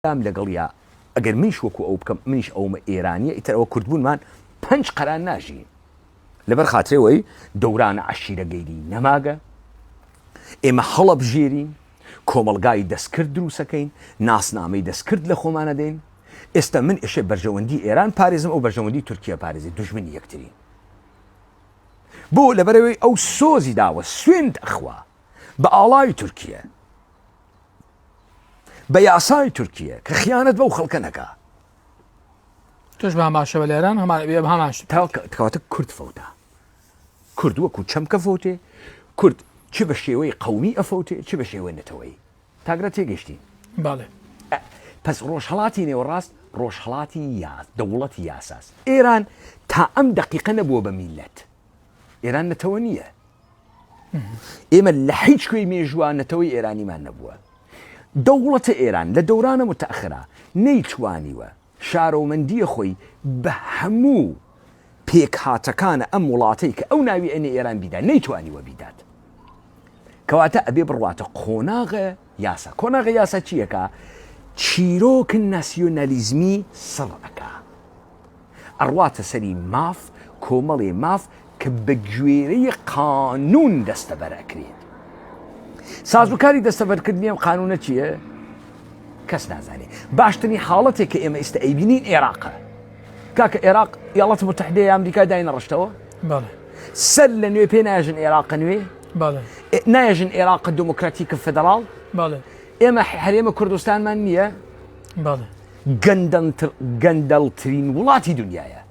لەگەڵیا ئەگەر منیش وەکو ئەو بکەم منیش ئەومە ئێرانیە ئیترەوە کوردبوونمان 5 قەران ناژین لەبەر خاترەوەی دەورانە عەشیرە گەیری نەماگە ئێمە هەڵە بژێرین کۆمەڵگای دەستکرد دروستەکەین ناسنامەی دەستکرد لە خۆمانە دێن ئێستا من ئێشێ بەرژەوەندی ئێران پارێزم ئەو بەرژەوەندی تورکیا پارێزی دوژمنی یەکترین بۆ لەبەرەوەی ئەو سۆزی داوە سوێند ئەخوا بە ئاڵای تورکیە بە یاسای تورکیە کە خیانەت بەو خەڵکە نەکا توش بە هەماشەوە لێران هەمان تکاتە کورد فەوتە کورد وەکو چەمکە فەوتێ کورد چ بە شێوەی قەومی ئەفەوتێ چ بە شێوەی نەتەوەی تاگرە تێگەشتی باڵێ پس ڕۆژهەڵاتی نێوەڕاست ڕۆژهەڵاتی دەوڵەتی یاساس ئێران تا ئەم دقیقە نەبووە بە میلەت ئێران نەتەوە نییە ئێمە لە هیچ کوێی مێژووە نەتەوەی ئێرانیمان نەبووە دەوڵەتە ئێران لە دەورانە متەئەخرا نەیتوانیوە شارۆمەندیە خۆی بە هەموو پێکهاتەکانە ئەم وڵاتەی کە ئەو ناوی ئەنێ ئێران بیدا نەیتوانیوە بیدات کەواتە ئەبێ بڕواتە قۆناغە یاسا کۆناغە یاسا چیەکە چیرۆکن ناسیۆنالیزمی سڕ ئەکا ئەڕواتە سەری ماف کۆمەڵێ ماف کە بە گوێرەی قانون دەستەبەرەکرێت سازوکاری دەستەبەرکردنی ئەم قانونە چییە؟ کەس نازانێت باشترین حاڵەتێک کە ئێمە ئێستا ئەیبینین عێراقە کاکە عێراق وڵاتە متحیدەی ئەمریکا داینە ڕشتەوە سەر لە نوێ پێ ناژن عێراقە نوێ ناژن عێراقە دموکراتیکە فدراڵ ئێمە هەرێمە کوردستانمان نییە گەندەڵترین وڵاتی دنیاە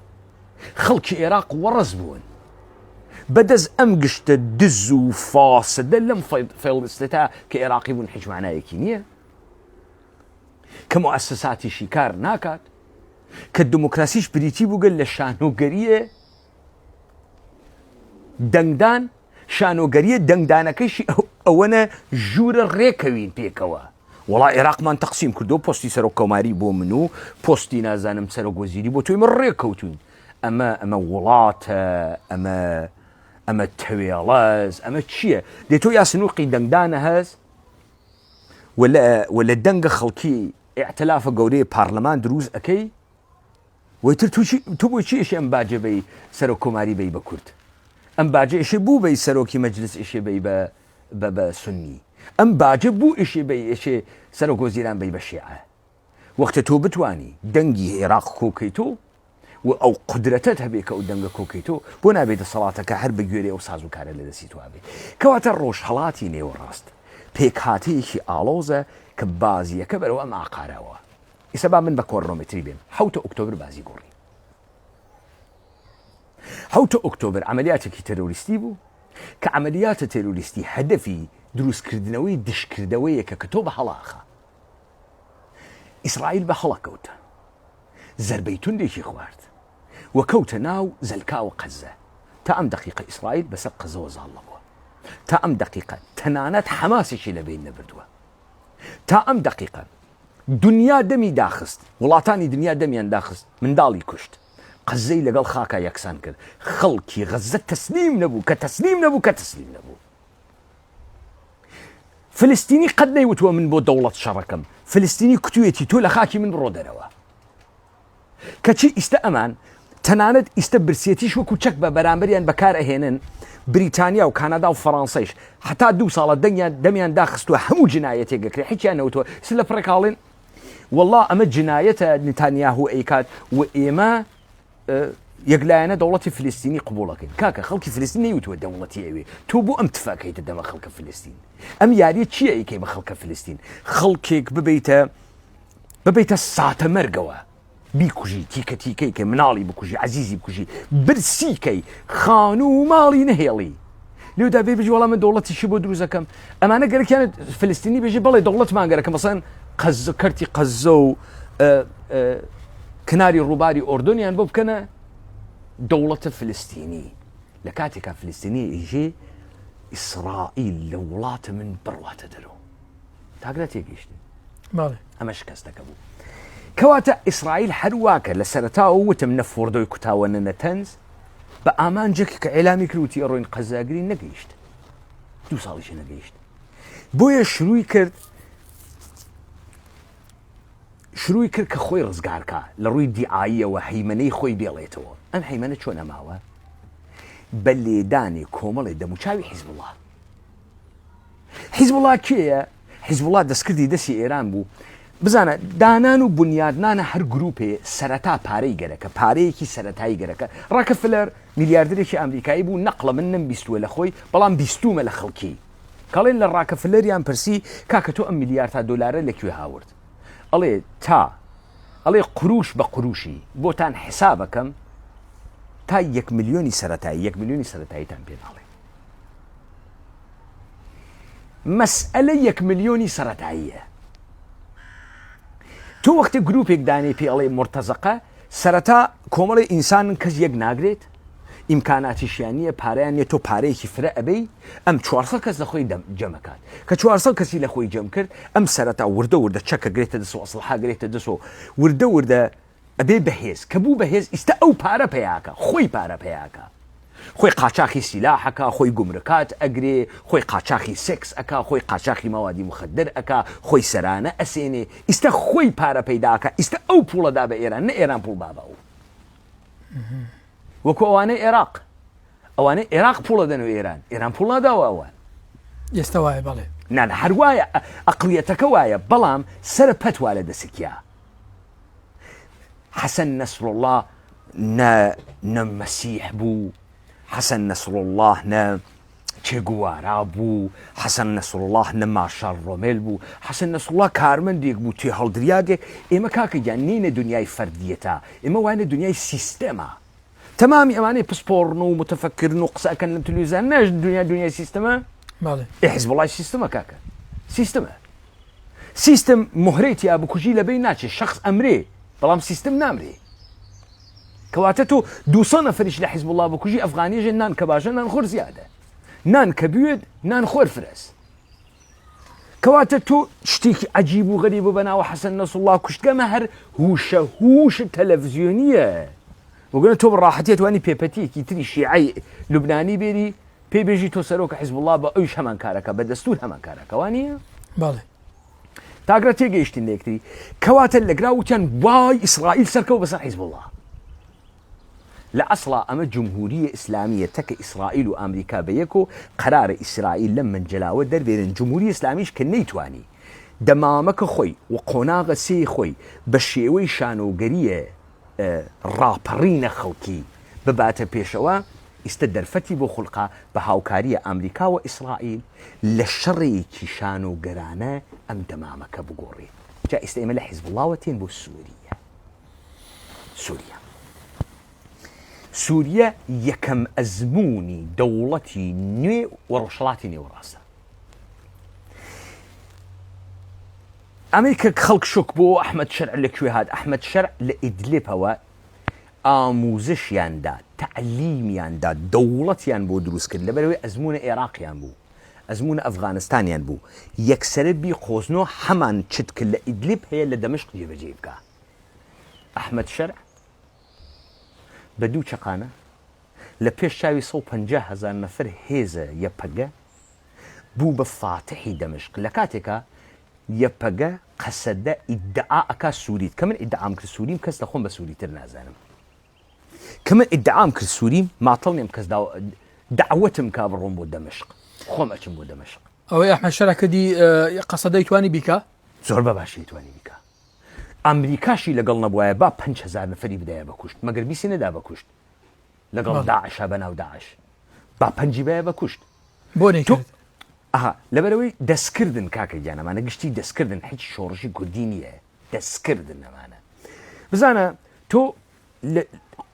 خەڵکی عێراق وەڕز بوون بەدەست ئەم گشتە دز و فاسدە لەم فێڵستێتا کە عێراقی بوون هیچ مانایەکی نییە کە موسساتیشی کار ناکات کە دموکراسیش بریتی بووگەل لە شانۆگەریە دەنگدان شانۆگەریە دەنگدانەکەیشی ئەوەنە ژوورە ڕێکەوین پێکەوە وڵای عێراقمان تەقسیم کردو پۆستی سەرۆک کۆماری بۆ من و پۆستی نازانم سەرۆک وەزیری بۆ تۆی من ڕێکەوتوین ئەمە وڵاتە ئەمە تەوێڵەز ئەمە چییە دێ تۆ یا سنووقی دەنگدانە هەز وە لە دەنگە خەڵکی ئیعتلافە گەورەی پارلەمان دروست ئەەکەی وەیتر تو بۆی چی ئێشێ ئەم باجە بەی سەرۆک کۆماری بەی بە کورد ئەم باجە ئێشێ بوو بەی سەرۆکی مەجلس ئێشێ بەی بە سنی ئەم باجە بوو ئێشێ بەی ئێشێ سەرۆک وەزیران بەی بە شیعە وەختە تۆ بتوانی دەنگی عێراق کۆکەیتۆ و ئەو قدرەتت هەبێ کە ئەو دەنگە کۆکەیتۆ بۆ نابێتە سەڵاتەکە هەر بە گوێرە ئەو سازوکارە لە دەستی توابێ کەواتە ڕۆژهەڵاتی نێوەڕاست پێکهاتەیەکی ئاڵۆزە کە بازیەکە بەرەوە ئەم ئاقارەوە ئیستا با من بە کۆڕۆمتری بێم 7 ئۆکتۆبر بازی گۆڕی 7 ئۆکتۆبر عملیاتێکی تەرۆریستی بوو کە عملیاتە تەرۆریستی هەدەفی دروستکردنەوەی دشکردەوەیەکە کە تۆ بە هەڵاخە ئیسرائیل بە هەڵە کەوتە زەربەی توندێکی خوارد وە کەوتە ناو زەلکا و قەزە تا ئەم دقیقە ئیسرائیل بەسەر قەزەوە زاڵەوە تا ئەم دقیقە تەنانەت حەماسێکی لەبین نەبردووە تا ئەم دقیقە دنیا دەمی داخست وڵاتانی دنیا دەمیان داخست منداڵی کوشت قەزەی لەگەڵ خاکە یەکسان کرد خەڵکی غەزە تەسلیم نەبوو کە تەسلیم نەبوو فلستینی قەت نەیوتووە من بۆ دەوڵەت شەڕەکەم فلستینی کوتوێتی تۆ لە خاکی من بڕۆ دەرەوە کەچی ئیستە ئەمان تەنانەت ئیستە برسێتیش وەکو چەک بە بەرامبەریان بەکار ئەهێنن بریتانیا و کانادا و فەڕەنسەیش هەتا 2 ساڵە دەمیان داخستووە هەموو جنایەتێک گەکرێ هیچیان نەوتووە س لە پڕێکاڵێن والله ئەمە جنایەتە نتانیاهو ئەیکات و ئێمە یەکلایەنە دەوڵەتی فلستینی قبوڵەکەین کاکە خەڵکی فلستین نەیوتووە دەوڵەتی ئەوێ تۆ بۆ ئەم تفاکەیتە دەمە خەڵکە فلستین ئەم یاریە چییە ئەیکەی بە خەڵکە فلستین خەڵکێک ببیتە ساتە مەرگەوە بیکوژی تیکە تیکەی کە مناڵی بکوژی عزیزی بکوژی برسیکەی خان و ماڵی نەهێڵی لێودا بێ بژی وەڵام من دەوڵەتیشی بۆ دروستەکەم ئەمانە گەرەکیانت فلستینی بێژی بەڵێ دەوڵەتمان گەرەکە مەسەن کەرتی قەزە و کناری ڕووباری ئۆردۆنیان بۆ بکەنە دەوڵەتە فلستینی لە کاتێکا فلستینی ئیژێ ئیسرائیل لە وڵاتە من بڕواتە دەرەوە تاگرە تێگەیشتن ئەمە شکستەکە بوو کەواتە ئیسرائیل هەرواکە لە سەرەتاوە وتم نەفۆردۆی کوتاوە نەتەنز بە ئامانجێکی کە ئێلامی کروتی ئەڕۆین قەزاگری نەگەیشت 2 ساڵیشە نەگەیشت بۆیە شروعی کرد شروعی کرد کە خۆی ڕزگارکە لە ڕووی دیعاییەوە هەیمەنەی خۆی بێڵێتەوە. ئەم هەیمەنە چۆن نەماوە بە لێدانی کۆمەڵی دەموچاوی حیزب الله. حیزب الله کێیە؟ حیزب الله دەستکردی دەستی ئێران بوو. بزانە دانان و بنیادنانە هەر گروپێ سەرەتا پارەی گەرەکە، پارەیەکی سەرەتایی گەرەکە. ڕاکەفلەر میلیاردەرێکی ئەمریکایی بوو، نەقڵە من نەمبیستووە لە خۆی، بەڵام بیستومە لە خەڵکی. کەڵێن لە ڕاکەفلەریان پرسی کاکە تۆ ئەم میلیارد دۆلارە لەکوێ هاورد؟ ئەڵێ ئەڵێ قروش بە قروشی بۆتان حسابەکەم تا 1 ملیۆنی سەرەتایی 1 ملیۆنی سەرەتاییتان پێ ناڵێ. مەسئلە 1 ملیۆنی سەرەتاییە. تۆ وەختێ گروپێک دانێ پێ ئەڵێ مرتەزەقە، سەرەتا کۆمەڵی ئینسان کەس یەک ناگرێت، ئیمکاناتیشیان نییە، پارەیان نێت، تۆ پارەیەکی فرە ئەبەی ئەم 400 کەس لە خۆی جەمەکات. کە 400 کەسی لە خۆی جەم کرد، ئەم سەرەتا وردە چەکە گرێتە دەسەوە، ئەسلحا گرێتە دەسەوە، وردە ئەبێ بەهێز، کە بوو بەهێز ئیستا ئەو پارە پێیاکە، خۆی پارە پێیاکە، خۆی قاچاقی سیلاحەکە، خۆی گومرکات ئەگرێ، خۆی قاچاقی سێکس ئەکا، خۆی قاچاقی مەوادی مخدر ئەکا، خۆی سەرانە ئەسێنێ، ئیستا خۆی پارە پەیداکە، ئیستا ئەو پوڵەدا بە ئێران، نە ئێران پوڵ بابە ئەو. وەکو ئەوانەی عێراق، ئەوانەی عێراق پوڵە دەن و ئێران پوڵ ناداوە ئەوان. ئێستا وایە بەڵێ. نانە هەر وایە، ئەقڵیەتەکە وایە، بەڵام سەرە پەتوا لە دەسکیا. حەسەن نەسڕڵڵاه نە مەسیح بوو، حەسەن نەسڕڵڵاه نە چێگووارا بوو، حەسەن نەسڕڵڵاه نە مارشال ڕۆمێل بوو، حەسەن نەسڕڵڵاه کارمەندێک بوو، تێ هەڵدریادێک. ئێمە کاکەگیان نینە دنیای فەردیەتە، ئێمە وانە دنیای سیستەمە. تەمامی ئەوانەی پسپۆڕن و متفەکرن و قسەکەن لە تەلەڤیزیۆن نەش دنیای سیستەمە. حیزب الله سیستەمە کاکە، سیستەم مهرەی یا بکوژی لەبەی ناچێت، شخص ئەمرێ بەڵام سیستم نامرێ. کەواتە تۆ 200 نەفەریش لە حیزب الله بکوژی، ئەفغانیژە نان کە باشە، نان خۆر زیادە، نان کە بوێت نان خۆر فرەس. کەواتە تۆ شتێکی عەجیب و غەریب و بەناوە حەسەن نەسڕڵڵاه کوشتگەمە هەر هوش تەلەڤیزیۆنیە. وەگەنە تۆ بڕاحەتیە توانی پێپەتیەکی تری شیعی لوبنانی بێری پێبێژی تۆ سەرۆکە حیزب الله بە ئەویش هەمان کارەکە، بە دەستور هەمان کارەکە، وانە؟ بەڵێ. تاگرە تێگەیشتین لەیەکتری. کەواتە لەگراوتیان وای ئیسرائیل سەرکەوت بەسەر حیزب الله. لە ئەسڵا ئەمە جمهوریە ئیسلامیە، تەکە ئیسرائیل و ئەمریکا بەیەک و قەرارە ئیسرائیل لەم منجەلاوە دەربێنن. جمهوری ئیسلامیش کە نەیتوانی دەمامەکە خۆی و قۆناغە سێی خۆی بە شێوەی شانۆگەریە ڕاپەڕینە خەڵکی بباتە پێشەوە، ئیستا دەرفەتی بۆ خوڵقا بە هاوکاریە ئەمریکا و ئیسرائیل لە شەڕێکی شانۆگەرانە ئەم دەمامەکە بگۆڕێت. جا ئیستا ئێمە لە حیزب اللهوە تێن بۆ سووریا یەکەم ئەزموونی دەوڵەتی نوێ و ڕۆژهەڵاتی نێوەڕاستە. ئەمەی کە خەڵک شک بۆ ئەحمەد شەرع لەکوێ هات. ئەحمەد شەرع لە ئیدلیبەوە ئاموزشیاندا، تەعلیمیاندا، دەوڵەتیان بۆ دروست کرد، لەبەرەوەی ئەزمونە عێراقیان بوو، ئەزمونە ئەفغانستانیان بوو. یەکسەرە بیقۆزنەوە هەمان چت کرد لە ئیدلیب هەیە لە دەمەشق جێبەجێ بکە. ئەحمەد شەرع بە دوو چەقانە لە پێش چاوی 150,000 نەفەر هێزە یەپەگە بوو بە فاتحی دەمەشق. لە کاتێکە یەپەگە قەسەدە ئیدعا ئەکا سووریت، کە من ئیدعام کرد سووریم، کەس لە خۆم بە سووریتر نازانم، کە من ئیدعام کرد سووریم، ماتڵ نیم کەس دعوەتم کا بڕۆم بۆ دەمەشق، خۆم ئەچم بۆ دەمەشق. ئەوەی ئەحمەد شەرع کردی قەسەدەی توانی بیکە؟ زۆر بە باشی توانی بیکە. ئەمریکاشی لەگەڵ نەبووایە با 5,000 نەفەری بدایە بەکوشت، مەگەر بیسی نەدا بەکوشت لەگەڵ داعشە بەناو داعش، با 5 بایە بەکوشت. بۆ نەیکرد؟ لەبەرەوەی دەستکردن کاکە گیان، ئەمانە گشتی دەستکردن، هیچ شۆڕشی کوردی نییە، دەستکردن ئەمانە. بزانە تۆ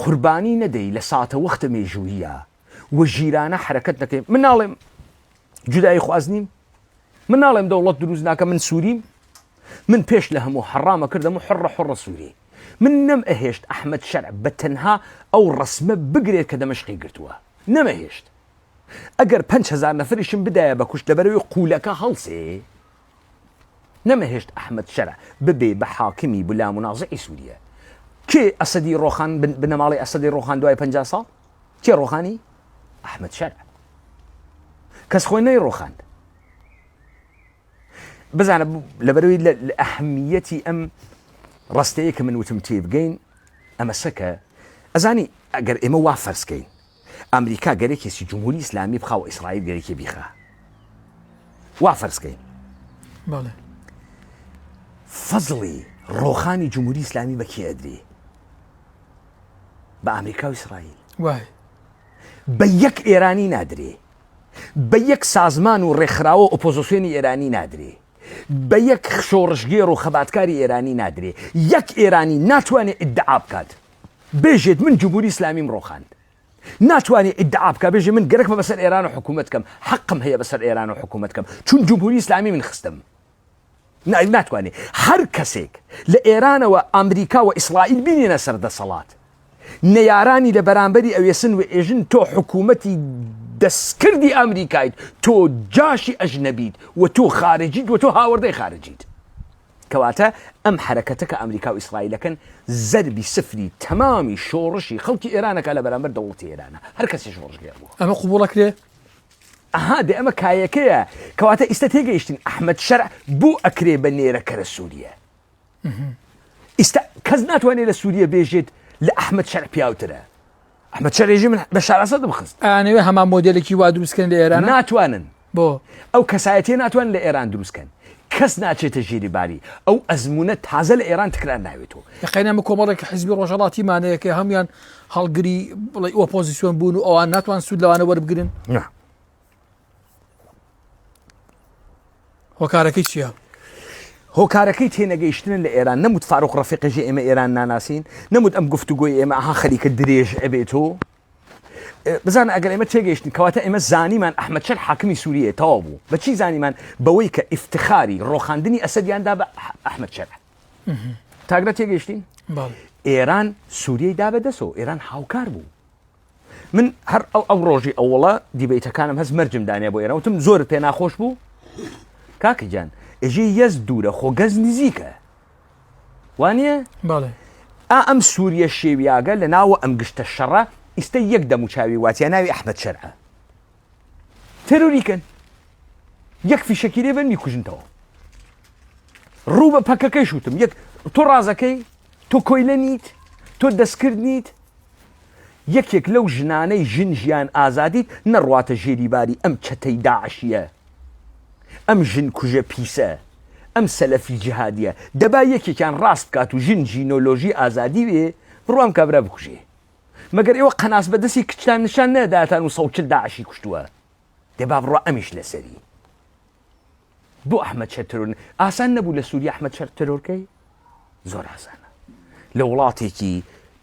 قوربانی نەدەی لە ساتە وەختە مێژوویە وە ژیرانە حرەکەت نەکەی. من ناڵێم جودایی خوازنیم، من ناڵێم دەوڵەت دروست ناکە، من سووریم، من پێش لە هەموو حەڕامە کردم و حڕە سووری. من نەم ئەهێشت ئەحمەد شەرع بە تەنها ئەو ڕسمە بگرێت کە دەمەشقی گرتووە، نەمەهێشت. ئەگەر 5,000 نەفەریشم بدایە بەکوشت لەبەرەوەی قوولەکە هەڵسێ، نەمەهێشت ئەحمەد شەرع ببێ بە حاکمی بلا منازعی سووریە. کێ ئەسەدی ڕۆخان بنەماڵی ئەسەدی ڕۆخان دوای 50 ساڵ؟ کێ ڕۆخانی؟ ئەحمەد شەرع. کەس خۆی نەی ڕۆخاند. بزانە لەبەرەوەی لە ئەهمیەتی ئەم ڕستەیە کە من وتم تێ بگەین ئەمە سەکە ئەزانی ئەگەر ئێمە وا فەرزکەین ئەمریکا گەرێکێکی جمهوری ئیسلامی بخاو ئیسرائیل گەرێکی بیخە وا فەرزکەین بەڵێ فەزڵی ڕۆخانی جمهوری ئیسلامی بە کێ ئەدرێ بە ئەمریکا و ئیسرائیل وای بە یەک ئێرانی نادرێ بە یەک سازمان و ڕێکخراوە ئۆپۆزیسیۆنی ئێرانی نادرێ بە یەک شۆڕژگێڕ و خەباتکاری ئێرانی نادرێ یەک ئێرانی ناتوانێت ئیدعا بکات بێژێت من جمهوری ئیسلامیم ڕۆخاند ناتوانێت ئیدعا بکات بێژێ من گەرەک بە بەسەر ئێران و حکوومەت بکەم حەقم هەیە بەسەر ئێران و حکوومەت بکەم چون جمهوری ئیسلامی من خستم ناتوانێت هەر کەسێک لە ئێرانەوە ئەمریکا و ئیسرائیل بینێنە سەردەسەڵات نەیارانی لە بەرامبەری ئەوێسن و ئێژن تۆ حکوومەتی دەستکردی ئەمریکایت تۆ جاشی ئەژنەبیت و تۆ خارجیت و تۆ هاوردەی خارجیت کەواتە ئەم حرەکەتە کە ئەمریکا و ئیسرائیلەکەن زەربی سفری تەمامی شۆڕشی خەڵکی ئێرانەکە لە بەرامبەر دەوڵەتی ئێرانە هەر کەسی شۆڕژگێڕ بووە ئەمە قوبوڵەکرێ ئەها دێ ئەمە کایەکەیە کەواتە ئیستا تێگەیشتین ئەحمەد شەرع بوو ئەکرێ بە نێرەکەرە سووریە ئیستا کەس ناتوانێت لە سووریە بێژێت لە ئەحمەد شەرع پیاوترە ئەحمەد شەرعێژی من بە شارەسەد بخست ئەوێ هەمان مۆدلێکی وا دروستکردن لە ئێران ناتوانن بۆ ئەو کەسایەتیە ناتوانن لە ئێران دروستکەن کەس ناچێتە ژێری باری ئەو ئەزمونە تازە لە ئێران تکرار ناوێتەوە یقینەمە کۆمەڵێک حیزبی ڕۆژهەڵاتیمانەیە کە هەمویان هەڵگری بڵێ ئۆپۆزیسیۆن بوون و ئەوان ناتوان سوود لەوانە وەربگرن هۆکارەکەی چییە؟ هۆکارەکەی تێنەگەیشتن لە ئێران نەموت فاروق ڕەفیقێژی ئێمە ئێران ناناسین نەموت ئەم گفتوگۆی ئێمە ئەها خەریکە درێژ ئەبێتەوە بزانە ئەگەر ئێمە تێگەیشتن کەواتە ئێمە زانیمان ئەحمەد شەرع حاکمی سووریە تەواو بوو بەچی زانیمان بەوەی کە ئیفتخاری ڕۆخاندنی ئەسەدیاندا بە ئەحمەد شەرع تاگرە تێگەیشتین ئێران سووریەی دا بەدەستەوە ئێران هاوکار بوو من هەر ئەو ڕۆژی ئەوڵە دیبەیتەکانم هەست مەرجم دانێ بۆ ئێرە وتم زۆر پێ ناخۆش بوو کاکی جان ئێژێ یەز دوورە خۆگەز نزیکە وانە باڵێ ئەم سووریە شێویاگە لە ناوە ئەم گشتە شەڕە ئیستا یەک دەموچاوی واتیە ناوی ئەحمەد شەرعە تەروریکەن یەک فیشەکی لێ بن میکوژنتەوە ڕوو بە پەکەکەی شوتم یەک تۆ ڕازەکەی تۆ کۆیلە نیت تۆ دەستکرد نیت یەکێک لەو ژنانەی ژن ژیان ئازادیت نەڕواتە ژێری باری ئەم چەتەی داعشیە ئەم ژن کوژە پیسە ئەم سەلەفی جیهادیە دەبا یەکێکیان ڕاست بکات و ژن ژینۆلۆژی ئازادی وێ بڕوام کابرا بکوژێ مەگەر ئێوە قەناس بەدەستی کچتان نیشان نەداتان و 140 داعشی کوشتووە دەبا بڕوا ئەمیش لەسەری بۆ ئەحمەد شەرع تەرۆر ئاسان نەبوو لە سووریە ئەحمەد شەرع تەرۆرکەی زۆر ئاسانە لە وڵاتێکی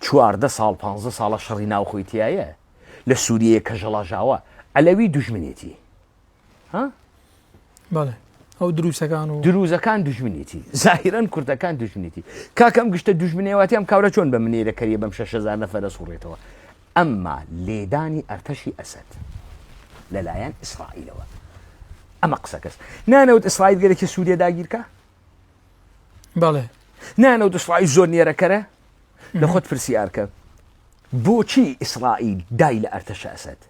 14 ساڵ 15 ساڵە شەڕی ناوخۆی تایە لە سووریەیە کە ژەڵاژاوە ئەلەوی دوژمنێتی ها باڵێ ئەو دروستەکان و دروزەکان دوژمنێتی زاهیرەن کوردەکان دوژمنێتی کاکەم گشتە دوژمنێواتی ئەم کاورە چۆن بە منێرەکەریە بەم 6,000 نەفەرە سوڕێتەوە ئەمما لێدانی ئەرتەشی ئەسەد لەلایەن ئیسرائیلەوە ئەمە قسە کەس نانەوت ئیسرائیل گەرێکی سووریە داگیرکە باڵێ نانەوت ئیسرائیل زۆر نێرەکەرە لە خۆت پرسیارکە بۆچی ئیسرائیل دای لە ئەرتەشە ئەسەد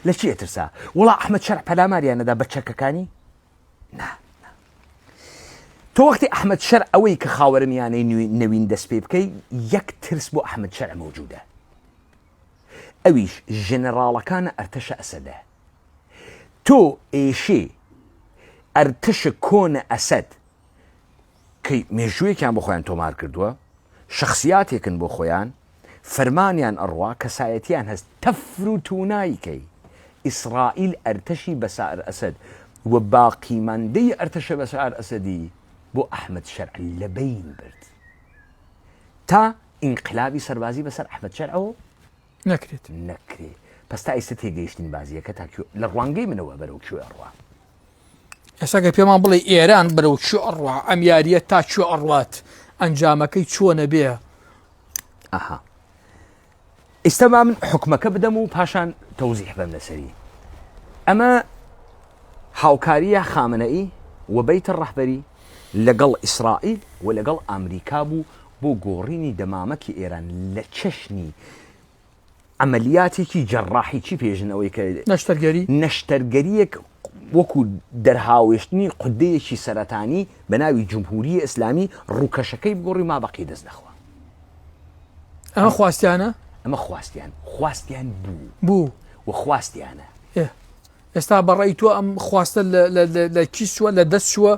لە چیە ترسا وڵا ئەحمەد شەرع پەلاماریانەدا بە چەکەکانی تۆ وەختی ئەحمەد شەرع ئەوەی کە خاوەرمیانەی نەوین دەست پێ بکەی یەک ترس بۆ ئەحمەد شەرع مەوجودە ئەویش ژێنەڕاڵەکانە ئەرتەشە ئەسەدە تۆ ئێشێ ئەرتەشە کۆنە ئەسەد کەی مێژوویەکیان بۆ خۆیان تۆمار کردووە شخصیاتێکن بۆ خۆیان فەرمانیان ئەڕوا کەسایەتیان هەست تەفر و توونایکەی ئیسرائیل ئەرتەشی بەسار ئەسەد و باقیماندەی ئەرتەشە بەسار ئەسەدی بۆ ئەحمەد شەرع لەبەین برد تا ئینقلابی سەربازی بەسەر ئەحمەد شەرعەوە نەکرێت نەکرێت پس تا ئێستا تێگەیشتین بازیەکە تا لە ڕوانگەی منەوە بەرەو کوێ ئەڕوا ئێستاگە پێمان بڵێ ئێران بەرەو چێ ئەڕوا ئەم یاریە تا چێ ئەڕوات ئەنجامەکەی چۆنە بێ ئەها ئێستا من حکومەکە بدەم و پاشان تەوزیح بەم لەسەری ئەمە هاوکاریە خامنەئی و بەیتە ڕەحبەری لەگەڵ ئیسرائیل و لەگەڵ ئەمریکا بوو بۆ گۆڕینی دەمامەکی ئێران لە چەشنی ئەمەلیاتێکی جەڕاحی چی پێژنەوەی کە نەشتەرگەری نەشتەرگەریەک وەکو دەرهاوێشتنی قودەیەکی سەرەتانی بە ناوی جمهوری ئیسلامی ڕووکەشەکەی بگۆڕی ما بەقی دەست نەخوا. ئەمە خواستیانە؟ ئەمە خواستیان بوو و خواستیانە. ئێستا بەڕێی تۆ ئەم خواستە لە کیسووە لە دەستووە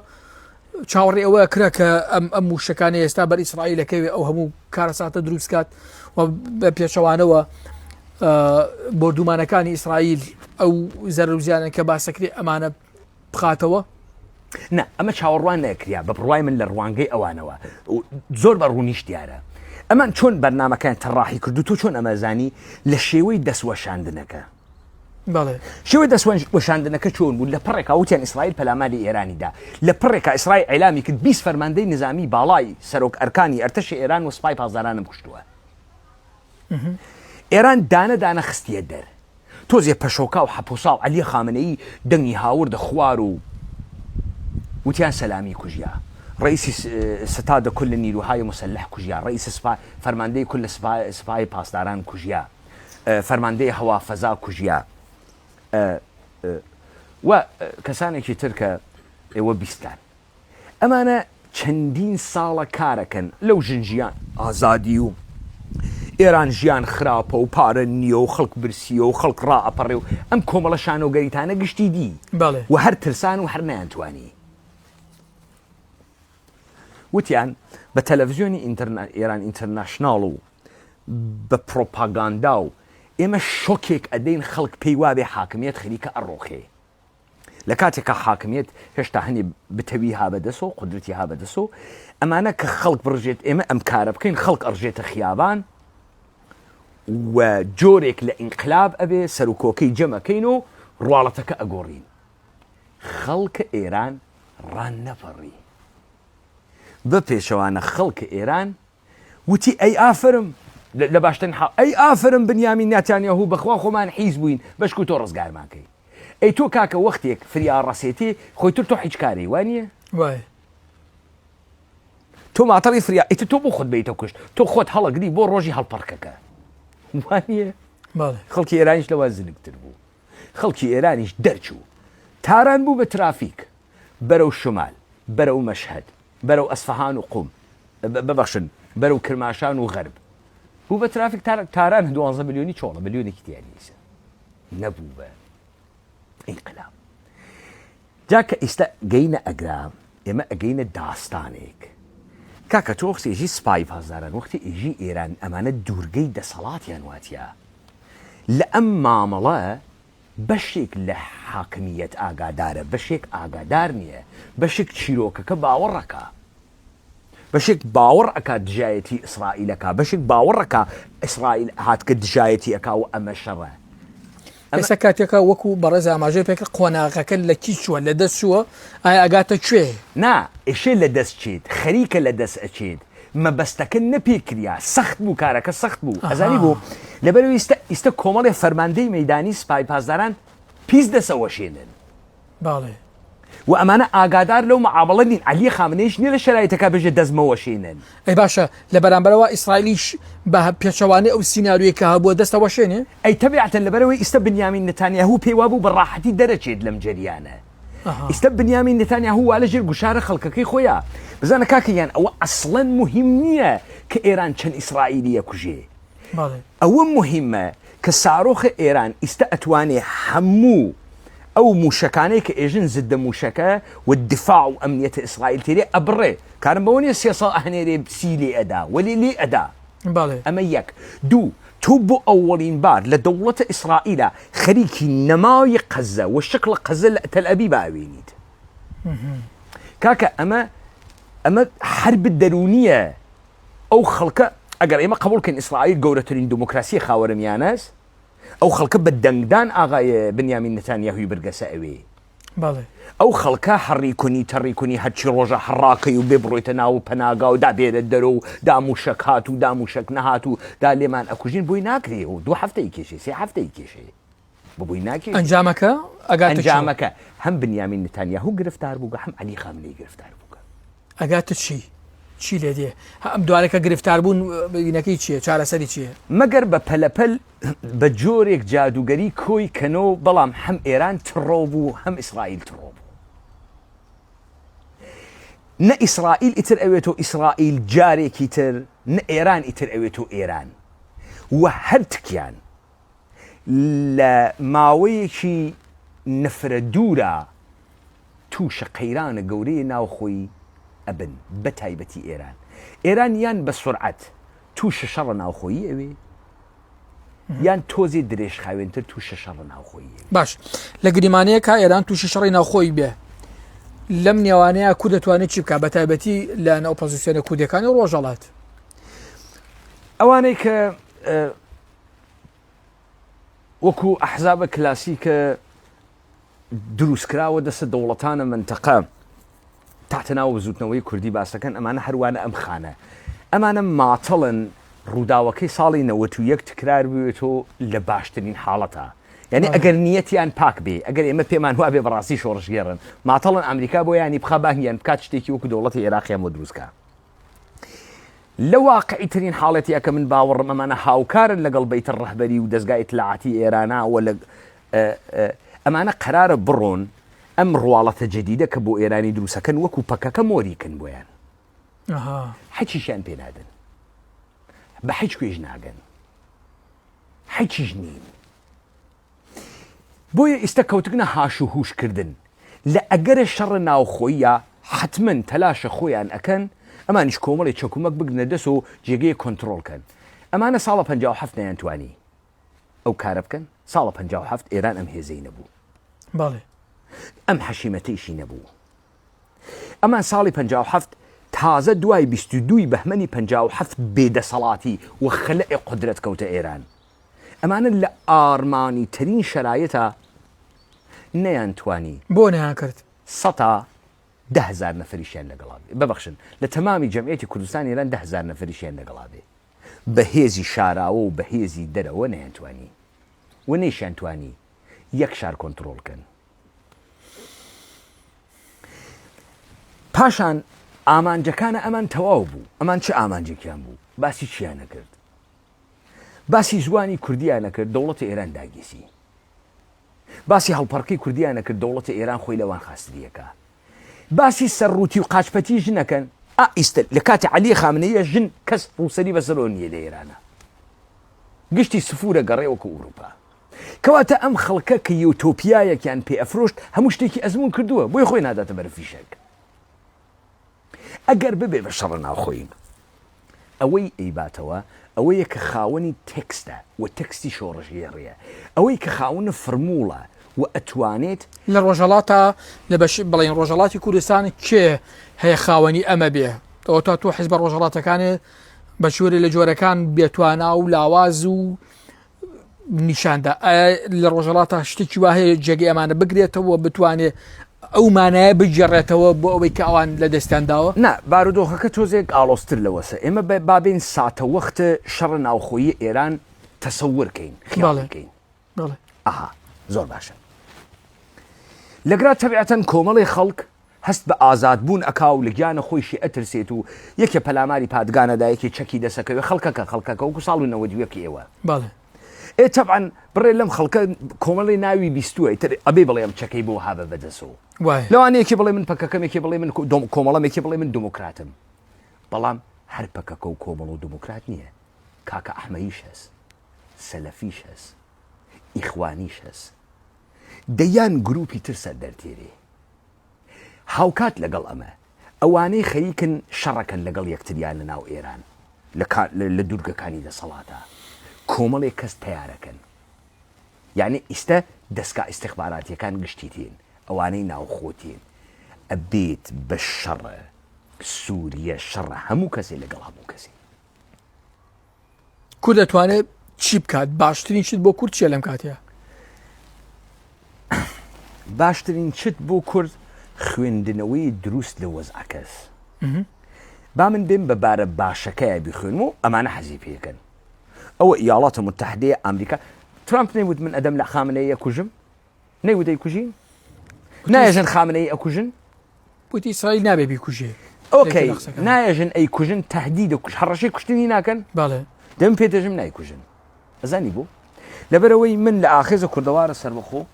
چاوەڕێ ئەوە کرا کە ئەم وشەکانی ئێستا بەر ئیسرائیلەکەوێ ئەو هەموو کارەساتە دروستکات و بە پێچەوانەوە بۆردومانەکانی ئیسرائیل ئەو زەرروزیانە کە باسەکری ئەمانە بخاتەوە؟ نه، ئەمە چاوەڕوان نەکریا بە بڕوای من لە ڕوانگەی ئەوانەوە زۆر بە ڕوونیش دیارە. ئەمان چۆن بەرنامەکان تەڕاحی کردو تۆ چۆن ئەمەزانی لە شێوەی دەستوەشاندنەکە. بەڵێ شێوەی دەستوەشاندنەکە چۆن بوو؟ لە پڕێکا وتیان ئیسرائیل پەلاماری ئێرانیدا، لە پڕێکا ئیسرائیل ئەعلامی کرد 20 فەرماندەی نظامی باڵای سەرۆک ئەرکانی ئەرتەشی ئێران و سوپای پازارانم کوشتووە. ئێران دانە خستیە دەر، تۆزێ پەشۆکا و حەپۆسا و عەلی خامنەیی دەنگی هاوردە خوار و وتیان سەلامی کوژیا، ڕئیسی ستاد کل نیروهای مسلح کوژیا، ڕئیس فەرماندەی کل سپای پاسداران کوژیا، فەرماندەی هەوافەزا کوژیا و کەسانێکی تر کە ئێوە بیستان. ئەمانە چەندین ساڵە کارەکەن لەو ژنجیان ئازادی و ئێران ژیان خراپە و پارە نییە و خەڵک برسیە و خەڵک ڕائەپەڕێ و ئەم کۆمەڵە شانۆگەریتانە گشتی دی و هەر ترسان و هەر نەیانتوانی. وتیان بە تەلەڤیزیۆنی ئێران ئینتەرناشناڵ و بە پرۆپاگاندا و ئێمە شۆکێک ئەدەین خەڵک پێی وابێ حاکمیت خەریکە ئەڕۆخێ، لە کاتێکە حاکمیت هێشتا هەنێ بتەوی هابەدەسۆ قودرەتی هابەدەسۆ ئەمانە کە خەڵک بڕژێت ئێمە ئەم کارە بکەین خەڵک ئەڕژێتە خیابان و جۆرێک لە ئینقلاب ئەبێ سەرکۆکەی جەمەکەین و ڕواڵەتەکە ئەگۆڕین. خەڵکە ئێران ڕان نەپەڕی بە پێشەوانە خەڵکە ئێران وتی ئەی ئافرم لە باشترین ئەی ئافرم بنیامین نێتانیاهوو بەخوا خۆمان حیز بووین بەشک و تۆ ڕزگارماکەی. ئەی تۆ کاکە وەختێک فریار ڕەسێتی خۆی تر تۆ هیچ کاری وانییە؟ تۆ ماتەڵی فریا ئیتر تۆ بۆ خۆت بیتە کوشت، تۆ خۆت هەڵەگری بۆ ڕۆژی هەڵپەڕکەکە وانییە؟ خەڵکی ئێرانیش لەوە زنکتر بوو، خەڵکی ئێرانیش دەرچوو تاران بوو بە ترافیک بەرەو شمال، بەرەو مەشهەد، بەرەو ئەسفەهان و قوم، ببەخشن بەرەو کرماشان و غەرب بوو بە ترافیک تاران 12 ملیۆنی چۆڵە ملیۆنێکی دیاریسە نەبوو بە ئینقلاب. جاکە ئێستا گەینە ئەگرام ئێمە ئەگەینە داستانێک کاکە تۆ قسێژی سپای پازداران وەختی ئێژی ئێران ئەمانە دوورگەی دەسەڵاتیان واتیە لە ئەم مامەڵە بەشێک لە حاکمیت ئاگادارە، بەشێک ئاگادار نییە، بەشێک چیرۆکەکە باوەڕەکە، بەشێک باوەڕ ئەکات دژایەتی ئیسرائیلەکە، بەشێک باوەڕەکە ئیسرائیل هاتکە دژایەتی ئەکا و ئەمە شەڕە. ئێستا کاتێکە وەکو بەڕێز ئاماژەی پێکرد قۆناغەکە لە کیچووە لە دەستووە ئایا ئەگاتە کوێ؟ نا ئێشێ لە دەست چێت خەریکە لە دەست ئەچێت مەبەستەکە نەپێکریا سەخت بوو کارەکە سەخت بوو ئەزانی بوو لەبەرەوەی ئیستا کۆمەڵێ فەرماندەی مەیدانی سپای پاسداران پیس دەسەوەشێنن باڵێ و ئەمانە ئاگادار لەو مەعامەڵە نین عەلی خامنەیش نییە لە شەرایەتەکە بێژە دەزمەوەشێنن. ئەی باشە لە بەرامبەرەوە ئیسرائیلیش بە پێچەوانەی ئەو سیناریۆی کە هەبووە دەستەوەشێنێ؟ ئەی تەبیعەتەن لەبەرەوەی ئیستا بنیامین نەتانیاهوو پێی وابوو بە ڕاحەتی دەرەچێت لەم جەریانە. ئیستا بنیامین نەتانیاهوو وا لەژێر گوشارە خەڵکەکەی خۆیە. بزانە کاکەیان ئەوە ئەسڵەن مهم نییە کە ئێران چەند ئیسرائیلیە کوژێ، ئەوە مهمە کە سارۆخە ئێران ئیستا ئەتوانێ هەموو ئەو موشەکانەی کە ئێژن زدە موشەکە و دفاع و ئەمنیەتە ئیسرائیل تێرێ ئەبڕێ کارم بەوە نیە 3 ساڵ ئەهنێرێ سی لێ ئەدا وەلی لێ ئەدا. ئەمە یەک. دوو تۆ بۆ ئەوەڵین بار لە دەوڵەتە ئیسرائیلە خەریکی نەماوی قەزە و شکڵە قەزە لە تەلئەبیب ئاوێنیت. کاکە ئەمە حرب دەرونیە ئەو خەڵکە ئەگەر ئێمە قبولکەین ئیسرائیل گەورەترین دموکراسی خاوەرمیانەس ئەو خەڵکە بە دەنگدان ئاغای بنیامین نەتانیاهوی بەرگەسە ئەوێ ئەو خەڵکە هەڕیکونی تەڕیکونی هەرچی ڕۆژە هەڕاکەی و بێ بڕۆیتە ناو پەناگا و دابێرە دەرە و داموشک هات و داموشک نەهات و دا لێمان ئەکوژین بۆی ناکرێ و 2 هەفتەی کێشێ 3 هەفتەی کێشێ بۆی ناکێ. ئەنجامەکە هەم بنیامین نەتانیاهوو گرفتار بووگە هەم عەلی خامنەی گرفتار بووگە. ئەگاتە چی؟ چی لێ دێ ئەم دوانێکە گرفتار بوون بینەکەی چییە چارەسەری چییە مەگەر بە پەلەپەل بە جۆرێک جادوگەری کۆی کەنەوە بەڵام هەم ئێران تڕۆ بوو هەم ئیسرائیل تڕۆ بوو نە ئیسرائیل ئیتر ئەوێتەوە ئیسرائیل جارێکی تر نە ئێران ئیتر ئەوێتەوە ئێران و هەر تکیان لە ماوەیەکی نەفرە دوورە تووشە قەیرانە گەورەی ناوخۆی ئەبن بە تایبەتی ئێران ئێران یان بە سرعەت تووشە شەڕە ناوخۆیی ئەوێ یان تۆزی درێژ خاوێنتر تووشە شەڕە ناوخۆیی باش لە گریمانەیەکە ئێران تووشی شەڕی ناوخۆی بێ لەم نێوانەیە کو دەتوانێت چی بکە بە تایبەتی لە ناو ئۆپۆزیسیۆنە کودەکانی و ڕۆژهەڵات ئەوانەی کە وەکو ئەحزابە کلاسیکە دروستکراوە دەستە دەوڵەتانە منتەقە تاتەناو بزوتنەوەی کوردی باسەکەن ئەمانە هەروانە ئەم خانە ئەمانە ماتەڵن ڕووداوەکەی ساڵی 91 تکرار بوێتەوە لە باشترین حاڵەتە یعنی ئەگەر نیەتیان پاک بێ ئەگەر ئێمە پێمان وابێ بەڕاستی شۆڕژگێڕن ماتەڵن ئەمریکا بۆ ینی بخا باهیان بکات شتێکی وەکو دەوڵەتی عێراقیان بۆ دروستکە لە واقعی ترین حاڵەتە کە من باوەڕم ئەمانە هاوکارن لەگەڵ بەیتە ڕەهبەری و دەستگای ئیتلاعاتی ئێرانەوە لە ئەمانە قەرارە بڕۆن ئەم ڕواڵەتە جەدیدە کە بۆ ئێرانی دروستەکەن وەکو پەکەکە مۆریکن بۆیان حەچیشیان پێ نادەن بە حیچ کوێژ ناگەن حیچیش نین بۆیە ئێستا کەوتکنە هاش و هوشکردن لە ئەگەرە شەڕە ناوخۆیە حتمما تەلاشە خۆیان ئەکەن ئەمانیش کۆمەڵی چەکومەک بگنە دەست و جێگەی کۆنتترۆلکەن ئەمانە ساڵە 57 نەیانتوانی ئەو کارە بکەن ساڵە 57 ئێران ئەم هێزەی نەبوو باڵێ ئەم حەشیمەتەیشی نەبوو ئەمان ساڵی 57 تازە دوای 22 بەهمەنی 57 بێدەسەڵاتی و خەلەی قودرەت کەوتە ئێران ئەمانە لە ئارمانی ترین شرایطە نەیانتوانی بۆ نەیان کرد 10,000 نەفریشیان لەگەڵا بێ ببەخشن لە تەمامی جەمعیەتی کوردستان ئێران 10,000 نەفریشیان لەگەڵا بێ بەهێزی شاراوە و بەهێزی دەرەوە نەیانتوانی و نەیشیانتوانی یەک شار کۆنتترۆلکەن پاشان ئامانجەکانە ئەمان تەواو بوو ئەمان چه ئامانجێکیان بوو باسی چیان نەکرد باسی زوانی کوردیان نەکرد دەوڵەتە ئێران داگیسی باسی هەڵپەڕکەی کوردیان نەکرد دەوڵەتە ئێران خۆی لەوان خاستریەکە باسی سەرڕووتی و قاچپەتی ژن نەکەن ئیستر لە کاتی عەلی خامنەیە ژن کەس ڕووسەری بەسەرەوە نییە لە ئێرانە گشتی سفورە گەڕێوەکە ئوروپا کەواتە ئەم خەڵکە کە یوتۆپیایەکیان پێ ئەفرۆشت هەموو شتێکی ئەزمون کردووە بۆی خۆی ناداتە بەرەفیشێک ئەگەر ببێ بە شەڕە ناوخۆی ئەوەی ئەیباتەوە ئەوەیە کە خاوەنی تێکستە و تەکستی شۆڕژگێڕیە ئەوەی کە خاوەنە فرموڵە و ئەتوانێت لە ڕۆژەڵاتە لە بڵێن ڕۆژەڵاتی کوردستان کێ هەیە خاوەنی ئەمە بێ تا تۆ حیزب ڕۆژەڵاتەکانێ بە شوێنی لە جۆرەکان بێتوانە و لاواز و نیشاندا لە ڕۆژەڵاتە شتێکی وهەیە جێگەی ئەمانە بگرێتەوە بتوانێت ئەو مانایە بجێڕێتەوە بۆ ئەوەی کە ئەوان لە دەستیانداوە نا بارودۆخەکە تۆزێک ئاڵۆستر لەوەسە ئێمە بابین ساتە وەختە شەڕە ناوخۆیی ئێران تەسەورکەین خیاڵەکەین ئاها زۆر باشە لەگرا تەبیعەتەن کۆمەڵی خەڵک هەست بە ئازادبوون ئەکاو لە گیانە خۆیشی ئەترسێت و یەکێ پەلاماری پادگانەدا یەکی چەکی دەسەکەوێ خەڵکەکە وەکو ساڵ و 90 ئێوە طبعا بڕێ لەم خەڵکە کۆمەڵی ناوی بیستووە تر ئەبێ بڵێم چەکەی بۆ هابە بەدەسەوە لەوانەیەکی بڵێ من پەکەکەمێکی بڵێ من کۆمەڵەمێکی بڵێ من دموکراتم بەڵام هەر پەکەکە و کۆمەڵ و دموکرات نییە کاکە ئەحمەیش هەست سەلەفیش هەست ئیخوانیش هەست دەیان گروپی تر سەر دەرتێرێ هاوکات لەگەڵ ئەمە ئەوانەی خەریکن شەڕەکەن لەگەڵ یەکتریان لە ناو ئێران لە دوورگەکانی دەسەڵاتە کۆمەڵێک کەس تیارەکەن یعنی ئیستا دەستگا ئیستیخباراتیەکان گشتی تێن ئەوانەی ناوخۆتین ئەبێت بە شەڕە سووریە شەڕە هەموو کەسێ لەگەڵ هەموو کەسێ کورد دەتوانێت چی بکات باشترین شت بۆ کورد چیە لەم کاتەیە باشترین چت بۆ کورد خوێندنەوەی دروست لە وەزعەکەس با من بێم بەبارە باشەکەیە بخوێنم و ئەمانە حەزی پێکەن ئەوە ئیاڵاتە متحدەیە ئەمریکا ترامپ نەیوت من ئەدەم لە خامنەیە کوژم نەیوت دەیکوژین نایەژن خامنەی ئەکوژن وتی ئیسرائیل نابێ بیکوژێ اوكي نايجن اي كوجن تهديد حرشي كشتني ناكن باله دم بيتجم ناي كوجن ازاني بو لبروي من لاخذ كردوار سربخو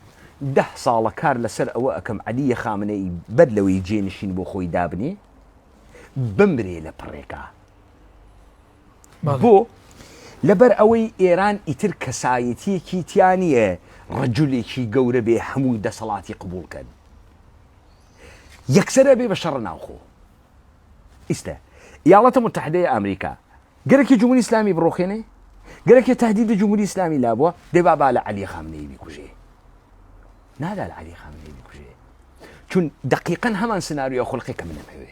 10 صاله كار لسر او كم عدي خامنئي بدلوي جينشين بو خوي دابني بمري لبريكا بو لبر اوي ايران اتر كسايتي كيتيانيه رجلي كي قوره به حمود صلاتي قبول كان يكسر به بشر ناخو استا الولايات المتحده امريكا قالك الجمهوريه الاسلامي بروخيني قالك تهديد الجمهوريه الاسلامي لابو دبابا علي خامنئي بيكوجي نادى علي خامنئي بيكوجي چون دقيقا همان سيناريو خلقي كمن هوي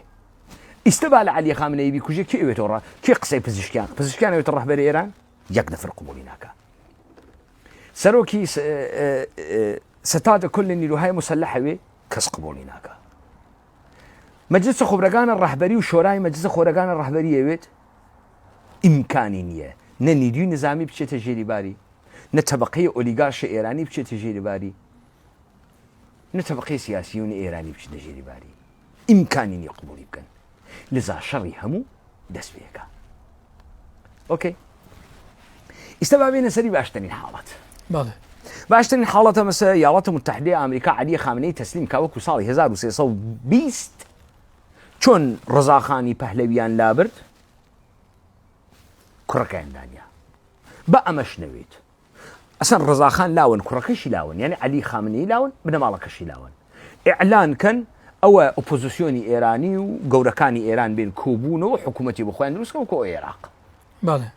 استبال علي خامنئي بيكوجي كي اوتورا كي قصي بزشكان اوتر رهبر ايران يقدر في قبوليناك سروكي ستاد كل النيروهاي مسلحه بي كس قبوليناك مجلس خبرگان الرهبري وشوراي مجلس خبرگان الرهبري يويت امكانيه ننيديو نظامي بشي تجري باري نتبقيه اوليغارش ايراني بشي تجري باري نتبقيه سياسيون ايراني بشي تجري باري امكانيه قبولي بكن لذا شري همو دس بيكا اوكي استبابين سري باشتني حالات باله باشترين حالته مثلا الولايات المتحده امريكا علي خامنئي تسليم كاوكو صالي 1320 چون رضاخانی پهلویان لابرد كركان دانيا بقى مش نويت اصلا رضاخان لاون كركشي لاون يعني علي خامنئي لاون بنا مالكشي لاون اعلان كان او اوبوزيسيوني ايراني وقوركاني ايران بين كوبون وحكومتي بخوان روسكا وكو العراق باله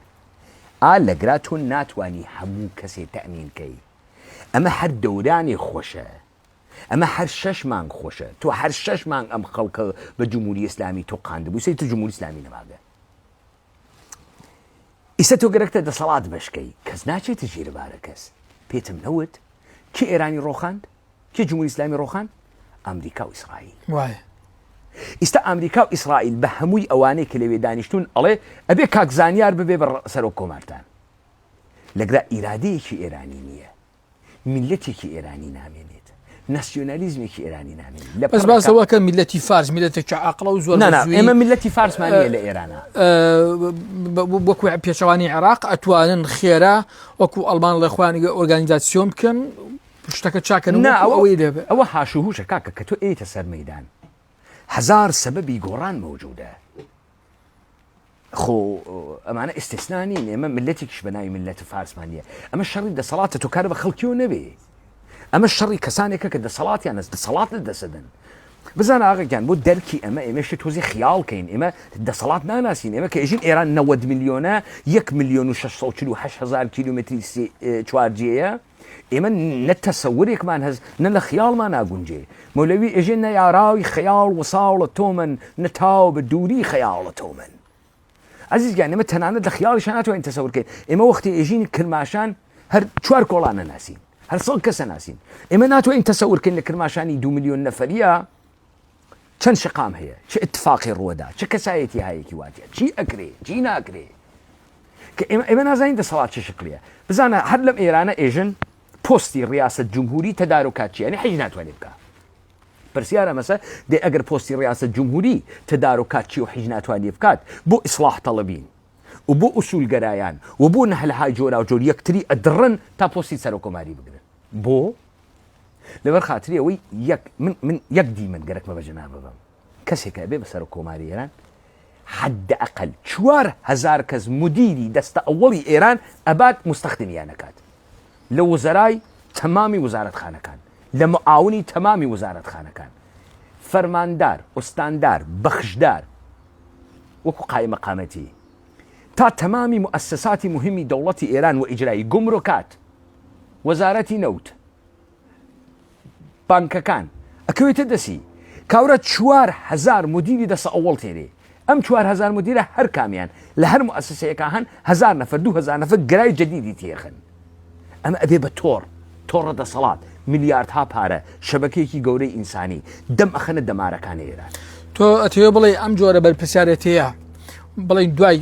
لقراتون ناتواني حمو كسي تأمين كي اما هر دوراني خوشه اما هر 6 مانگ خوشه تو هر 6 مانگ ام خلق بجمهورية اسلامي تو قاند بو سيتو جمهورية اسلامي نماغه إستو قرقت دا صلاة بشكي كز ناچه تجير باركس بيتم نوت كي إيراني روخاند كي جمهورية اسلامي روخاند امريكا وإسرائيل واي استا امريكا وإسرائيل بهموي اواني كليوي دانشتون الله ابي كاك زانيار ببي بسرو كومارتان لقرا إرادي كي إيراني نية ملتي كي إيراني نامينيت ناسيوناليزمي كي إيراني نامينيت بس هو كان ملتي فارس ملتي عاقله وزور لا اما ملتي فارس مانيه لإيران وكو بيشواني عراق اتوان خيرا وكو المان الاخواني اورغانيزاسيون كان اشتكى شاكن او حاشوه شكاكا كتو اي تسر ميدان هزار سببي قران موجوده خو امانه استثناني اما ملتك بناي ملة فارس مانيه اما الشر ده صلاه تكرب خلقيو نبي اما الشر كسانك كده صلاه يعني الصلاه للدسدن بس انا اغا كان مو دركي اما توزي خيال كاين اما ده صلاه ناسين اما كيجين ايران 90 مليون 1 مليون و600 كيلومتر تشوارجيه اما نتصوري كمان هز نلا خيال ما ناقونجي مولوي اجينا يا راوي خيال وصال تومن نتاو بدوري خيال تومن عزيز يعني مثلا انا الخيال شاناتو انت تصور كاين اما وقت يجيني كرماشان هر شوار كولانا ناسين هر صل كس ناسين اما ناتو انت تصور كاين كرماشاني 2 مليون نفريه كان شقام هي شو اتفاقي الرودا شو كسايتي هاي كيواتي شي اكري شي ناكري اما نازين ده صلاه شكليه بس انا هرلم ايران ايجن بوستي رئاسه جمهوري تداركات يعني حجنات وليبكا برسيارة مثلا دي اگر بوستي رئاسه جمهوري تداركات وحجنات وليبكات بو اصلاح طلبين وبو اصول قرايان وبو نحل هاي جورا وجور يكتري ادرن تا بوستي سروكو ماري بقدر بو لبر خاطري وي يك من يقدي من قرك ما بجنابه كسي كابي بسروكو ماري ايران حد اقل 4000 كز مديري دست اولي ايران ابات مستخدميان كات لو وزراي تمامي وزارة خانة كان لمعاوني تمامي وزارة خانة كان فرماندار استاندار بخشدار وكو قائمة قامتي تا تمامي مؤسساتي مهمي دولتي ايران واجرائي جمركات وزارتي نوت بانكا كان اكويت دسي كاورت 4000 مديري دس اول تيري ام 4000 مديره هر كاميان لهر مؤسسه كاهن 1000 نفر 2000 نفر قراي جديد تيخن اما ابي بتور تور ده صلاه مليار باره شبكيكي قوري انساني دم اخنا دماره كان ايران تو اتيو بلي ام جوره بالبساريتيه بلي دواي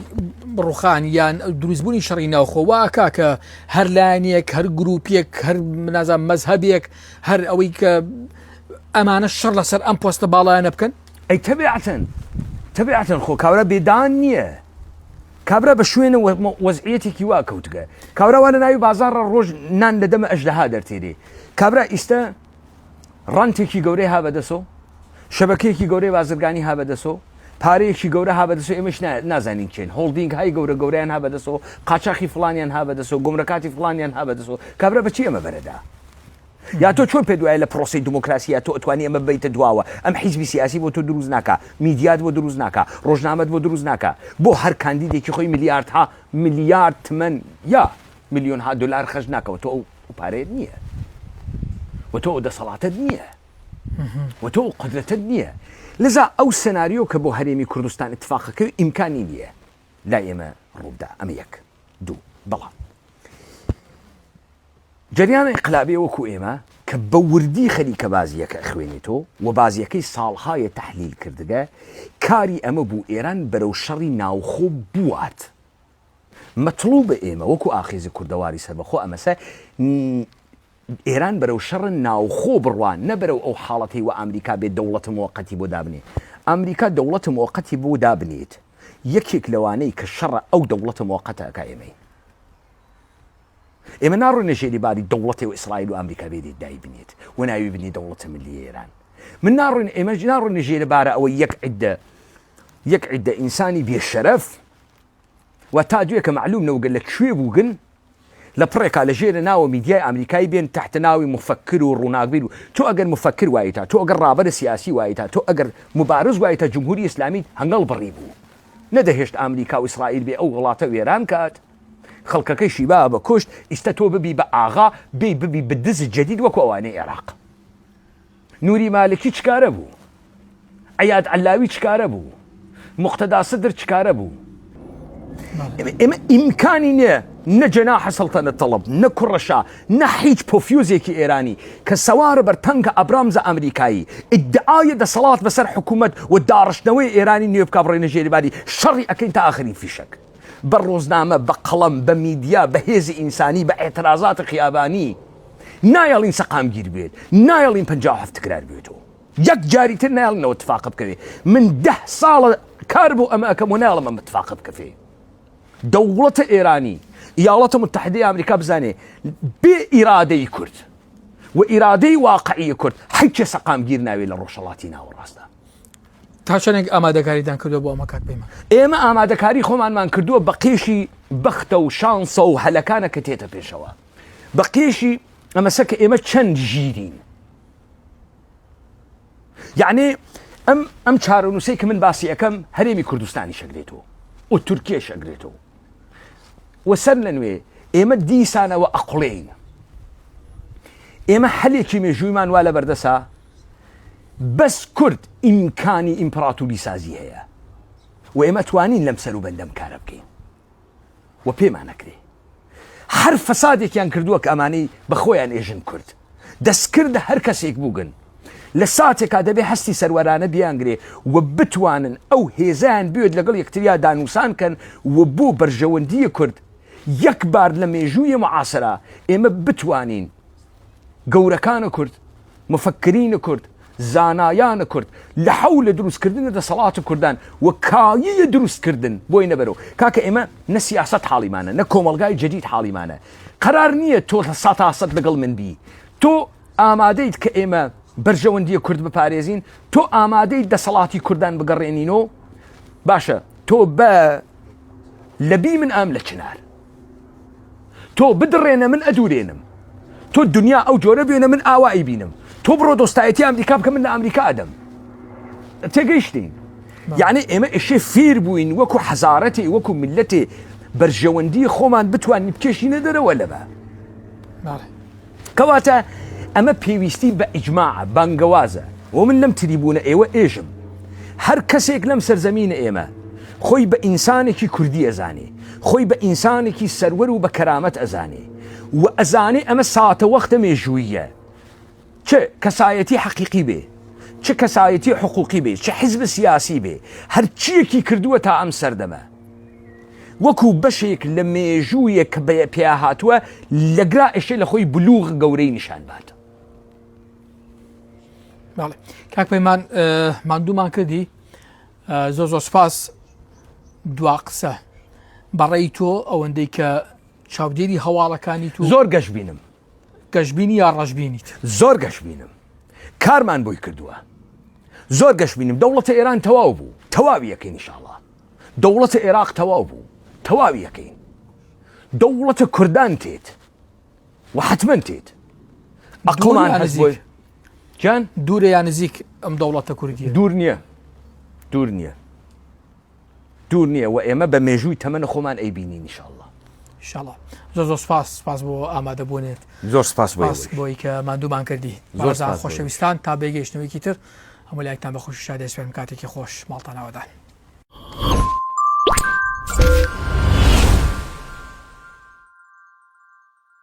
روخان يان دروزبوني شرينا خو واكاك هر لانيك هر جروبيك هر نظام مذهبيك هر اويك امانه الشر لسر ام بوست بالا نبكن اي تەبیعەتەن خۆ کابرا بێدان نییە کابرا بە شوێنە وەزعیەتێکی وا کەوتگە کابراوانە ناوی بازارڕە ڕۆژ نان لە دەمە ئەژدەها دەرتێرێ کابرا ئیستە ڕانتێکی گەورەی ها بەدەسۆ شەبەکەیەکی گەورەی بازرگانی ها بەدەسۆ پارەیەکی گەورە ها بەدەسۆ ئێمەش نازانین چێن هۆڵدینگ های گەورە گەورەیان ها بەدەسۆ قاچاقی فڵانیان ها بەدەسۆ گۆمرەکاتی فڵانیان ها بەدەسۆ کابرا بەچی ئەمە بەرەدا یا تۆ چۆن پێ دوایە لە پرۆسی دموکراسیە تۆ ئەتوانی ئەمە ببیتە دواوە ئەم حیزبی سیاسی بۆ تۆ دروست ناکە میدیات بۆ دروست ناکە ڕۆژنامەت بۆ دروست ناکە بۆ هەر کاندیدێکی خۆی میلیارد تمەن یا میلیۆنها دلار خەش ناکەوە تۆ ئەو پارەیەت نییە و تۆ ئەو دەسەڵاتت نییە و تۆ ئەو قدرەتت نییە لذا ئەو سەناریۆ کە بۆ هەرێمی کوردستان اتفاقەکەوی ئیمکانی نییە لا ئێمە ڕوودا ئەمە یەک دوو بەڵام جریان انقلابی وەکو ئێمە کە بە وردی خەریکە بازیەکە خوێنێتەوە و بازیەکەی ساڵهای تەحلیل کردگە کاری ئەمە بوو ئێران بەرەو شەڕی ناوخۆ بوات مەطلوب ئێمە وەکو ئاخیزی کوردەواری سەربەخۆ ئەمەسە ئێران بەرەو شەڕ ناوخۆ بڕوان نەبەرەو ئەو حاڵەتی و ئەمریکا بێت دەوڵەتە موقەتی بۆ دابنێ ئەمریکا دەوڵەتە موقەتی بۆ دابنێت یەکێک لەوانەی کە شەڕە ئەو دەوڵەتە موقەتەکە ئێمەی ئێمە ناڕۆینە ژێری باری دەوڵەتی و ئیسرائیل و ئەمریکا بێت دای بنێت و ناوی بنی دەوڵەتە ملی ئێران من ناڕۆین ئێمە ناڕۆینە ژێرە بارە ئەوە یەک عیدە ئینسانی بێشەرەف و تا دوێ کە معلوم نەوگە لە کوێ بووگن لە پڕێکا لە ژێرە ناوە میدیای ئەمریکای بێن تحت ناوی مفەکر و ڕووناکبیر و تۆ ئەگەر مفەکر وایە تۆ ئەگەر ڕابەرە سیاسی وایە تۆ ئەگەر مبارز وایە جمهوری ئیسلامی هەنگەڵ بڕی بوو نەدەهێشت ئەمریکا و ئیسرائیل بێ ئەو وڵاتە وێران کات خەڵکەکەیشی با بە کوشت ئیستا تۆ ببی بە ئاغا ببی بە دز جەدید وەکو ئەوانەی عێراق نوری مالکی چکارە بوو عەیاد عەلاوی چکارە بوو مقتەدا سدر چکارە بوو ئێمە ئیمکانی نییە نە جەناح سەڵتەنە تەڵەب نە کوڕەشا نە هیچ پۆفیۆزێکی ئێرانی کە سەوارە بەر تەنکە ئەبرامزە ئەمریکایی ئیدعای دەسەڵات بەسەر حکوومەت و داڕشتنەوەی ئێرانی نوێ بکا بڕێنە ژێری باری شەڕی ئەکەین تا ئاخرین فیشک بە ڕۆژنامە بە قەڵەم بە میدیا بە هێزی ئینسانی بە ئێترازات خیابانی نایەڵین سەقامگیر بێت نایەڵین 57 تکرار بێتەوە یەک جاریتر نایەڵنەوە اتفاق بکەوێ من 10 ساڵە کار بۆ ئەمە ئەکەم و نایەڵم ئەمە اتفاق بکەوێ دەوڵەتە ئێرانی ایالات متحده ئەمریکا بزانێ بێ ئیرادەی کورد و ئیرادەی واقعی کورد هیچ سەقامگیر ناوێ لە ڕۆژهەڵاتی ناوەڕاستە تا چەندێک ئامادەکاریتان کردووە بۆ ئەمە کات پێیمە ئێمە ئامادەکاری خۆمانمان کردووە بە قێشی بەختە و شانسە و هەلەکانە کە تێتە پێشەوە بە قێشی ئەمەسە کە ئێمە چەند ژیرین یعنی ئەم چارەنووسەی کە من باسی ئەەکەم هەرێمی کوردستانی شەگرێتەوە و تورکیە شەگرێتەوە وەسەر لە نوێ ئێمە دیسانەوە ئەقڵێین ئێمە هەلێکی مێژوویمان وا لە بەردەسا بەس کورد ئیمکانی ئیمپراتوری سازی هەیە و ئێمە توانین لەم سەر و بەندەم کارە بکەین و پێمان نەکرێ هەر فەسادێکیان کردووە کە ئەمانەی بەخۆیان ئێژن کورد دەستکردە هەر کەسێک بووگن لە ساتێکا دەبێ هەستی سەروەرانە بیانگرێ و بتوانن ئەو هێزیان بێت لەگەڵ یەکتریا دانووسان کەن و بۆ بەرژەوەندیە کورد یەک بار لە مێژووی معاسرە ئێمە بتوانین گەورەکانە کورد مفەکرینە کورد زانایانە کورد لە حەولە دروستکردنە دەسەڵاتە کوردان و کاییە دروستکردن بۆی نەبەرەوە کاکە ئێمە نە سیاسەت حاڵیمانە نە کۆمەلگای جەدید حاڵیمانە قەرار نییە تۆ سەد لەگەڵ من بی تۆ ئامادەیت کە ئێمە بەرژەوەندیە کورد بپارێزین تۆ ئامادەی دەسەڵاتی کوردان بگەڕێنینەوە باشە تۆ بە لەبی من ئام لە چنار تۆ بدڕێنە من ئەدورێنم تۆ دنیا ئەو جۆرە بێنە من ئاوایی بینم تۆ بڕۆ دۆستایەتی ئەمریکا بکە من لە ئەمریکا ئەدەم تێگەیشتین یعنی ئێمە ئێشێ فیر بووین وەکو حەزارەتێ وەکو میلەتێ بەرژەوەندی خۆمان بتوانین بکێشینە دەرەوە لەبە کەواتە ئەمە پێویستی بە ئیجماع بانگەوازە و من لەم تریبوونە ئێوە ئێژم هەر کەسێک لەم سەرزەمینە ئێمە خۆی بە ئینسانێکی کوردی ئەزانێ خۆی بە ئینسانێکی سەروەر و بە کەرامەت ئەزانێ و ئەزانێ ئەمە ساتە وەختە مێژوویە چ کەسایەتی حەقیقی بێ چ کەسایەتی حقوقی بێ چ حیزب سیاسی بێ هەر چیەکی کردووە تا ئەم سەردەمە وەکو بەشێک لە مێژوویە کە بە پێیا هاتووە لەگرا ئێشێ لە خۆی بلوغ گەورەی نیشان بات کاک پەیمان ماندوومان کردی زۆ سپاس دوا قسە بەڕێی تۆ ئەوەندەی کە چاودێری هەواڵەکانی تو زۆر گەشت بینم گەشتبینی یا ڕەشبینیت زۆر گەشت بینم کارمان بۆی کردووە زۆر گەشت بینم دەوڵەتە ئێران تەواو بوو تەواوی یەکەین ئینشاڵڵا دەوڵەتە عێراق تەواو بوو تەواوی یەکەین دەوڵەتە کوردان تێت و حتمەن تێت ئەقڵمان هەست بۆی جان دوورە یان نزیک ئەم دەوڵەتە کوردیە دوور نییە دوور نییە دوور نییە و ئێمە بە مێژووی تەمەنە خۆمان ئەیبینین ئینشاڵڵا ئینشاڵڵا زۆر سپاس بۆ ئامادەبوونێت زۆر سپاس بۆی کە مادوومان کردی بازار خۆشەویستان تا بێگەیشتنەوەیکی تر هەموو لایەکتان بە خۆشی شادی ئەسپێرم کاتێکی خۆش ماڵتانەوەدان